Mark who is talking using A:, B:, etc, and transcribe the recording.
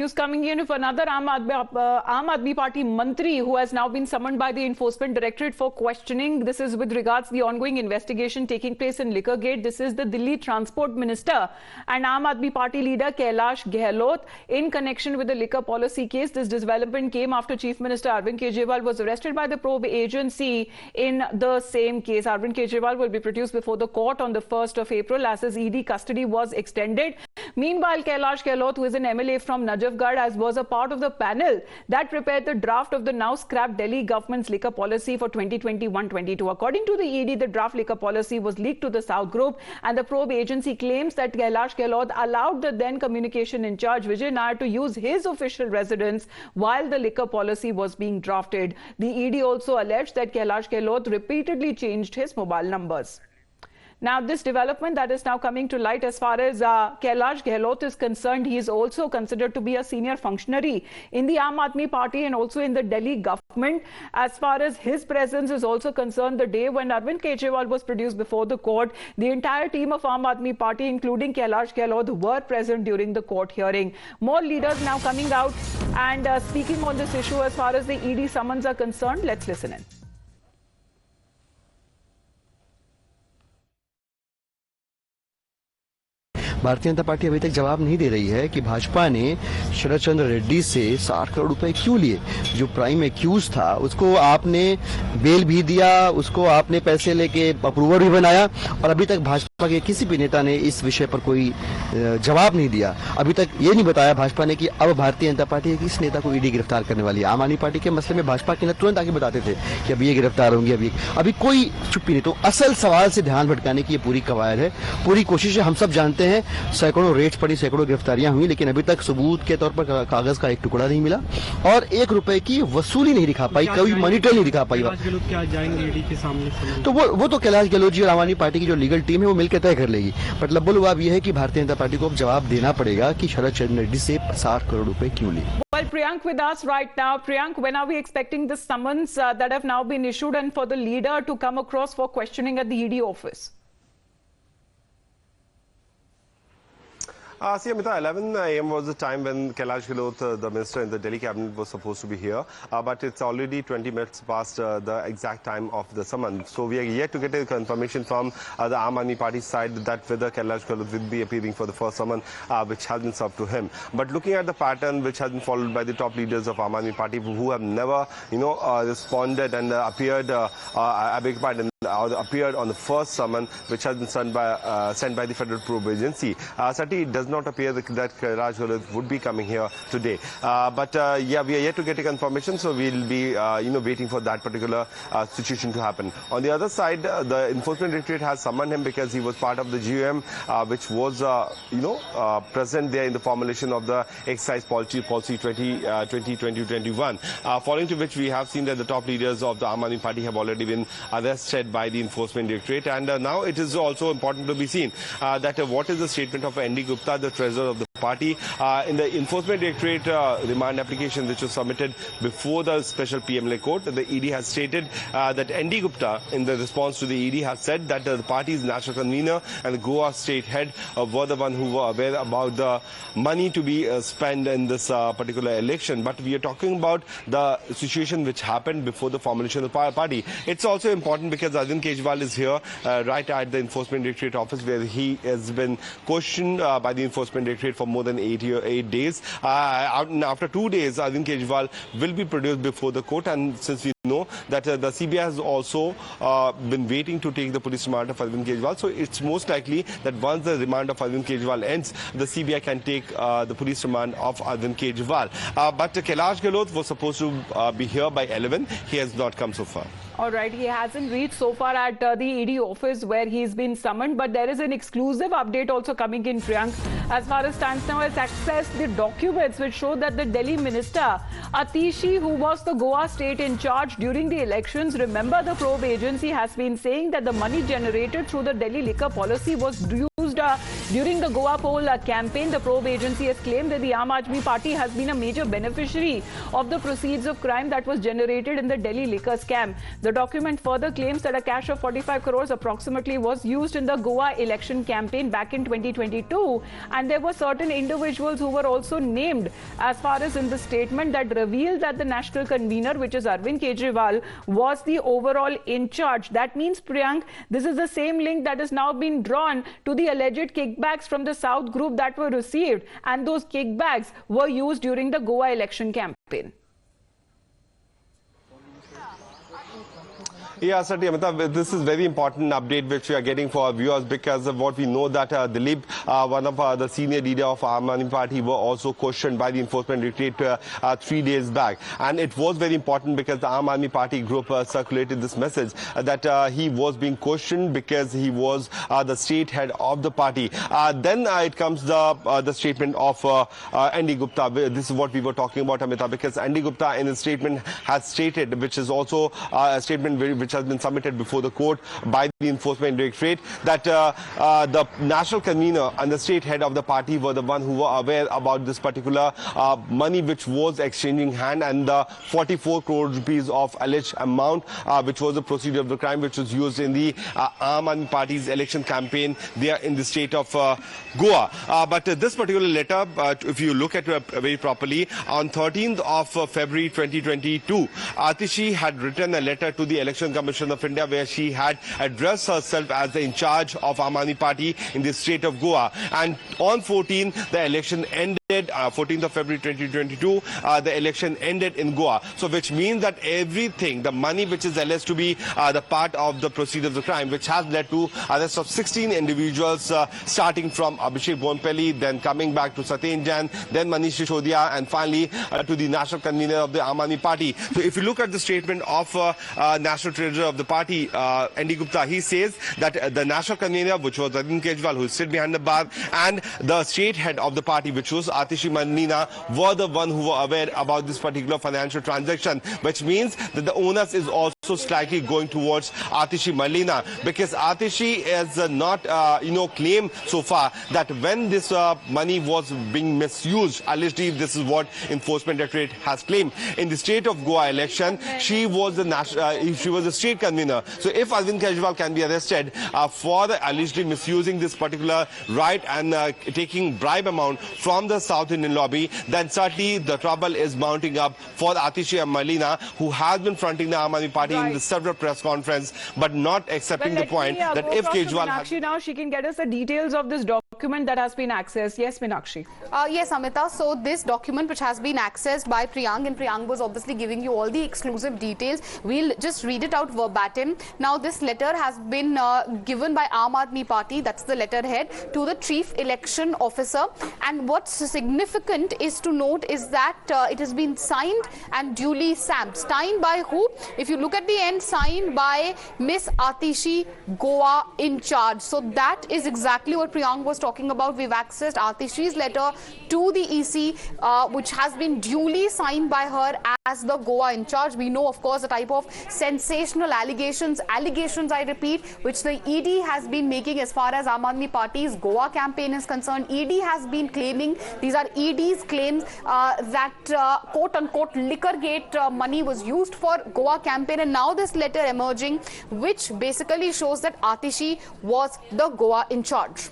A: News coming in of another Aam Aadmi Party Mantri who has now been summoned by the Enforcement Directorate for questioning. This is with regards to the ongoing investigation taking place in Liquorgate. This is the Delhi Transport Minister and Aam Aadmi Party leader Kailash Gahlot in connection with the liquor policy case. This development came after Chief Minister Arvind Kejriwal was arrested by the probe agency in the same case. Arvind Kejriwal will be produced before the court on the 1st of April as his ED custody was extended. Meanwhile, Kailash Gahlot, who is an MLA from Najafgarh, as was a part of the panel that prepared the draft of the now scrapped Delhi government's liquor policy for 2021-22. According to the ED, the draft liquor policy was leaked to the South Group, and the probe agency claims that Kailash Gahlot allowed the then communication in charge, Vijay Nair, to use his official residence while the liquor policy was being drafted. The ED also alleged that Kailash Gahlot repeatedly changed his mobile numbers. Now, this development that is now coming to light as far as Kailash Gahlot is concerned, he is also considered to be a senior functionary in the Aam Aadmi Party and also in the Delhi government. As far as his presence is also concerned, the day when Arvind Kejriwal was produced before the court, the entire team of Aam Aadmi Party, including Kailash Gahlot, were present during the court hearing. More leaders now coming out and speaking on this issue as far as the ED summons are concerned. Let's listen in.
B: Bharatiya Janata party अभी तक जवाब नहीं दे रही है कि भाजपा ने शरद चंद्र रेड्डी से 60 करोड़ रुपए क्यों लिए। जो प्राइम एक्यूज था उसको आपने बेल भी दिया, उसको आपने पैसे लेके अप्रूवर भी बनाया और अभी तक भाजपा के किसी भी नेता ने इस विषय पर कोई जवाब नहीं दिया। अभी तक ये नहीं बताया भाजपा ने कि अब भारतीय जनता पार्टी किस नेता को ईडी गिरफ्तार करने वाली है। आम आदमी पार्टी के मसले में भाजपा के नेता तुरंत आगे बताते थे कि अब ये गिरफ्तार होंगे, अभी कोई चुप्पी नहीं। तो असल सवाल से ध्यान भटकाने की ये पूरी कवायद है, पूरी कोशिश है। हम सब जानते हैं सैकड़ों रेड्स पड़ी, सैकड़ों गिरफ्तारियां हुई, लेकिन अभी तक सबूत के तौर पर कागज का एक टुकड़ा नहीं मिला और 1 रुपए की वसूली नहीं दिखा पाई, कोई मॉनिटर नहीं दिखा पाई।
C: क्या जाएंगे ईडी के सामने?
B: तो वो तो कैलाश गहलोत जी और आम आदमी पार्टी की जो लीगल टीम है वो मिलकर तय कर लेगी। मतलब बोलबाब ये है कि भारतीय जनता पार्टी को अब जवाब देना पड़ेगा कि शरद चंद्र रेड्डी से 60 करोड़ रुपए क्यों लिए।
A: Well, Priyank with us right now. Priyank, when are we expecting the summons that have now been issued and for the leader to come across for questioning at the ED office?
D: See, Amita, 11 a.m. was the time when Kailash Gahlot, the minister in the Delhi cabinet, was supposed to be here. But it's already 20 minutes past the exact time of the summon. So we are yet to get a confirmation from the Aam Aadmi Party side that whether Kailash Gahlot will be appearing for the first summon, which has been served to him. But looking at the pattern which has been followed by the top leaders of Aam Aadmi Party, who have never, responded and appeared, appeared on the first summon, which has been sent by the Federal Probe Agency. Certainly, it does not appear that Kailash Gahlot would be coming here today. Yeah, we are yet to get a confirmation, so we'll be, waiting for that particular situation to happen. On the other side, the Enforcement Directorate has summoned him because he was part of the GUM, which was, present there in the formulation of the excise policy 2020-21. Following to which we have seen that the top leaders of the Aam Aadmi Party have already been arrested by the Enforcement Directorate, and now it is also important to be seen that what is the statement of N.D. Gupta, the treasurer of the party, in the Enforcement Directorate remand application which was submitted before the special PMLA court. The ED has stated that N.D. Gupta, in the response to the ED, has said that the party's national convener and the Goa state head were the one who were aware about the money to be spent in this particular election. But we are talking about the situation which happened before the formulation of the party. It's also important because Arvind Kejriwal is here right at the Enforcement Directorate office, where he has been questioned by the Enforcement Directorate for more than 8 days. After 2 days, Arvind Kejriwal will be produced before the court, and since we know that the CBI has also been waiting to take the police remand of Arvind Kejriwal, so it's most likely that once the remand of Arvind Kejriwal ends, the CBI can take the police remand of Arvind Kejriwal. But Kailash Gahlot was supposed to be here by 11. He has not come so far.
A: All right, he hasn't reached so far at the ED office where he's been summoned, but there is an exclusive update also coming in, Priyank. As far as stands now, has accessed the documents which show that the Delhi minister, Atishi, who was the Goa state in charge during the elections, remember the probe agency has been saying that the money generated through the Delhi liquor policy was used during the Goa poll campaign. The probe agency has claimed that the Aam Aadmi Party has been a major beneficiary of the proceeds of crime that was generated in the Delhi liquor scam. The The document further claims that a cash of 45 crores approximately was used in the Goa election campaign back in 2022, and there were certain individuals who were also named as far as in the statement that revealed that the national convener, which is Arvind Kejriwal, was the overall in charge. That means, Priyank, this is the same link that has now been drawn to the alleged kickbacks from the South group that were received, and those kickbacks were used during the Goa election campaign.
D: Yeah, certainly, Amitabh, this is very important update which we are getting for our viewers, because of what we know that Dilip, one of the senior leader of Aam Aadmi Party, were also questioned by the Enforcement Directorate 3 days back. And it was very important because the Aam Aadmi Party group circulated this message that he was being questioned because he was the state head of the party. Then it comes the statement of Andy Gupta. This is what we were talking about, Amitabh, because Andy Gupta in his statement has stated, which is also a statement which has been submitted before the court by the Enforcement Directorate, that the national convener and the state head of the party were the one who were aware about this particular money which was exchanging hand, and the 44 crore rupees of alleged amount which was the procedure of the crime which was used in the Aam Aadmi Party's election campaign there in the state of Goa. But this particular letter, if you look at it very properly, on 13th of February 2022, Atishi had written a letter to the Election Commission of India where she had addressed herself as the in charge of Aam Aadmi Party in the state of Goa. And on 14th, the election ended. 14th of February 2022, the election ended in Goa. So which means that everything, the money which is alleged to be the part of the proceeds of the crime, which has led to arrest of 16 individuals, starting from Abhishek Bonpelli, then coming back to Satyen Jain, then Manish Sisodiya, and finally to the national convener of the Aam Aadmi Party. So if you look at the statement of National Treasurer of the party, Andy Gupta, he says that the national convener, which was Arvind Kejriwal, who is sit behind the bar, and the state head of the party, which was Atishi Manina, were the one who were aware about this particular financial transaction, which means that the onus is also slightly going towards Atishi Manina, because Atishi is not, claimed so far that when this money was being misused, allegedly this is what Enforcement Directorate has claimed. In the state of Goa election, she was the state convener. So if Arvind Kejriwal can be arrested for allegedly misusing this particular right and taking bribe amount from the South Indian lobby, then certainly the trouble is mounting up for Atishi Malina, who has been fronting the Aam Aadmi Party in the several press conference, but not accepting the point that if Kejriwal...
A: Meenakshi, now she can get us the details of this document that has been accessed. Yes, Meenakshi.
E: Yes, Amita. So this document which has been accessed by Priyank, and Priyank was obviously giving you all the exclusive details. We'll just read it out verbatim. Now, this letter has been given by Aam Aadmi Party, that's the letterhead, to the Chief Election Officer. And what's significant is to note is that it has been signed and duly stamped. Signed by who? If you look at the end, signed by Miss Atishi, Goa in charge. So that is exactly what Priyank was talking about. We've accessed Atishi's letter to the EC, which has been duly signed by her as the Goa in charge. We know, of course, the type of sensational allegations, I repeat, which the ED has been making as far as Aam Aadmi Party's Goa campaign is concerned. ED has been claiming, these are ED's claims, that quote-unquote Liquorgate money was used for Goa campaign, and now this letter emerging, which basically shows that Atishi was the Goa in charge.